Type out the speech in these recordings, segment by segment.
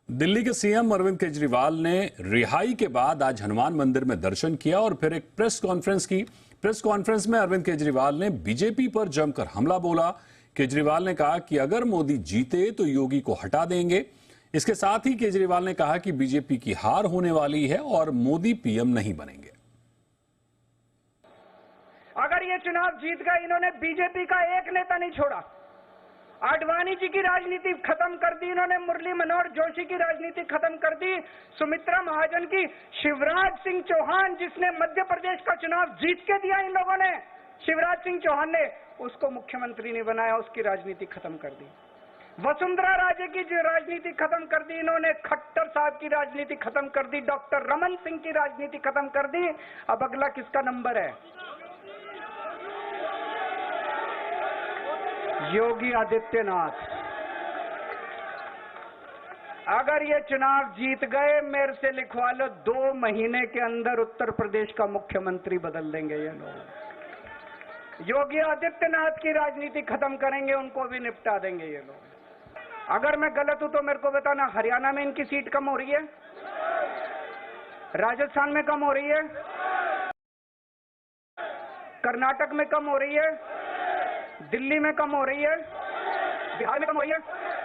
दिल्ली के सीएम अरविंद केजरीवाल ने रिहाई के बाद आज हनुमान मंदिर में दर्शन किया और फिर एक प्रेस कॉन्फ्रेंस की। प्रेस कॉन्फ्रेंस में अरविंद केजरीवाल ने बीजेपी पर जमकर हमला बोला। केजरीवाल ने कहा कि अगर मोदी जीते तो योगी को हटा देंगे। इसके साथ ही केजरीवाल ने कहा कि बीजेपी की हार होने वाली है और मोदी पीएम नहीं बनेंगे। अगर ये चुनाव जीत गए, इन्होंने बीजेपी का एक नेता नहीं छोड़ा। आडवाणी जी की राजनीति खत्म कर दी इन्होंने, मुरली मनोहर जोशी की राजनीति खत्म कर दी, सुमित्रा महाजन की, शिवराज सिंह चौहान जिसने मध्य प्रदेश का चुनाव जीत के दिया इन लोगों ने, शिवराज सिंह चौहान ने उसको मुख्यमंत्री नहीं बनाया, उसकी राजनीति खत्म कर दी। वसुंधरा राजे की जो राजनीति खत्म कर दी इन्होंने, खट्टर साहब की राजनीति खत्म कर दी, डॉक्टर रमन सिंह की राजनीति खत्म कर दी। अब अगला किसका नंबर है? योगी आदित्यनाथ। अगर ये चुनाव जीत गए, मेरे से लिखवा लो, 2 महीने के अंदर उत्तर प्रदेश का मुख्यमंत्री बदल देंगे ये लोग। योगी आदित्यनाथ की राजनीति खत्म करेंगे, उनको भी निपटा देंगे ये लोग। अगर मैं गलत हूं तो मेरे को बताना। हरियाणा में इनकी सीट कम हो रही है, राजस्थान में कम हो रही है, कर्नाटक में कम हो रही है, दिल्ली में कम हो रही है, बिहार में कम हो रही है,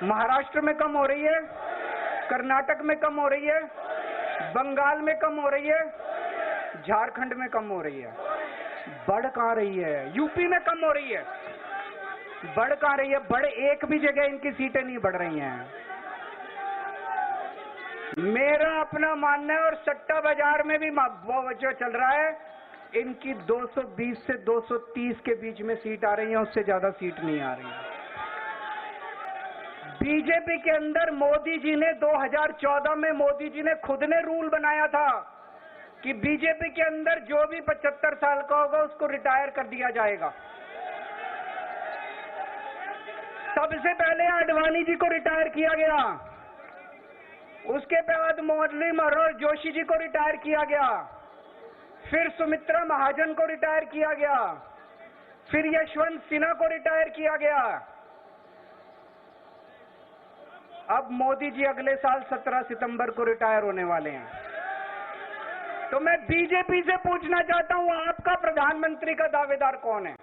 महाराष्ट्र में कम हो रही है, कर्नाटक में कम हो रही है, बंगाल में कम हो रही है, झारखंड में कम हो रही है। बढ़ कहां रही है? यूपी में कम हो रही है। बढ़ कहां रही है? बढ़ एक भी जगह इनकी सीटें नहीं बढ़ रही हैं। मेरा अपना मानना है, और सट्टा बाजार में भी वो जो चल रहा है, इनकी 220 से 230 के बीच में सीट आ रही है, उससे ज्यादा सीट नहीं आ रही है। बीजेपी के अंदर मोदी जी ने 2014 में मोदी जी ने खुद ने रूल बनाया था कि बीजेपी के अंदर जो भी 75 साल का होगा उसको रिटायर कर दिया जाएगा। सबसे पहले आडवाणी जी को रिटायर किया गया, उसके बाद मुरली मनोहर जोशी जी को रिटायर किया गया, फिर सुमित्रा महाजन को रिटायर किया गया, फिर यशवंत सिन्हा को रिटायर किया गया। अब मोदी जी अगले साल 17 सितंबर को रिटायर होने वाले हैं। तो मैं बीजेपी से पूछना चाहता हूं, आपका प्रधानमंत्री का दावेदार कौन है?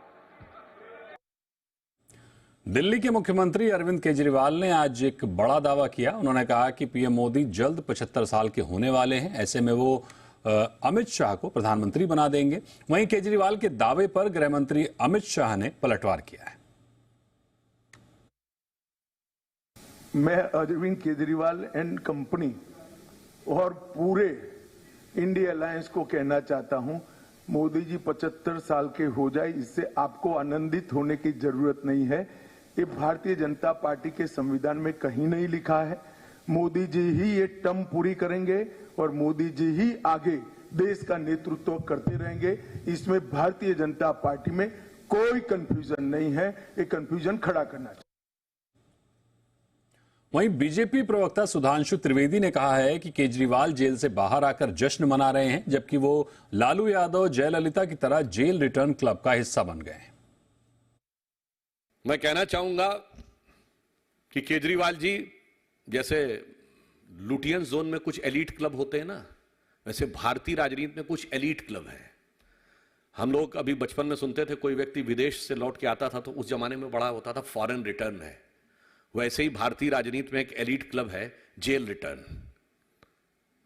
दिल्ली के मुख्यमंत्री अरविंद केजरीवाल ने आज एक बड़ा दावा किया। उन्होंने कहा कि पीएम मोदी जल्द 75 साल के होने वाले हैं, ऐसे में वो अमित शाह को प्रधानमंत्री बना देंगे। वहीं केजरीवाल के दावे पर गृहमंत्री अमित शाह ने पलटवार किया है। मैं अरविंद केजरीवाल एंड कंपनी और पूरे इंडिया अलायंस को कहना चाहता हूं, मोदी जी 75 साल के हो जाए, इससे आपको आनंदित होने की जरूरत नहीं है। ये भारतीय जनता पार्टी के संविधान में कहीं नहीं लिखा है। मोदी जी ही ये टर्म पूरी करेंगे और मोदी जी ही आगे देश का नेतृत्व करते रहेंगे। इसमें भारतीय जनता पार्टी में कोई कंफ्यूजन नहीं है, ये कंफ्यूजन खड़ा करना चाहिए। वहीं बीजेपी प्रवक्ता सुधांशु त्रिवेदी ने कहा है कि केजरीवाल जेल से बाहर आकर जश्न मना रहे हैं, जबकि वो लालू यादव, जयललिता की तरह जेल रिटर्न क्लब का हिस्सा बन गए हैं। मैं कहना चाहूंगा कि केजरीवाल जी जैसे लुटियन जोन में कुछ एलीट क्लब होते हैं ना, वैसे भारतीय राजनीति में कुछ एलीट क्लब है। हम लोग अभी बचपन में सुनते थे, कोई व्यक्ति विदेश से लौट के आता था तो उस जमाने में बड़ा होता था फॉरेन रिटर्न है। वैसे ही भारतीय राजनीति में एक एलीट क्लब है jail return,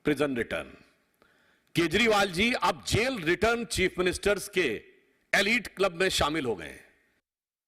prison return. Kejriwal ji अब जेल रिटर्न चीफ मिनिस्टर्स के एलीट क्लब में शामिल हो गए हैं।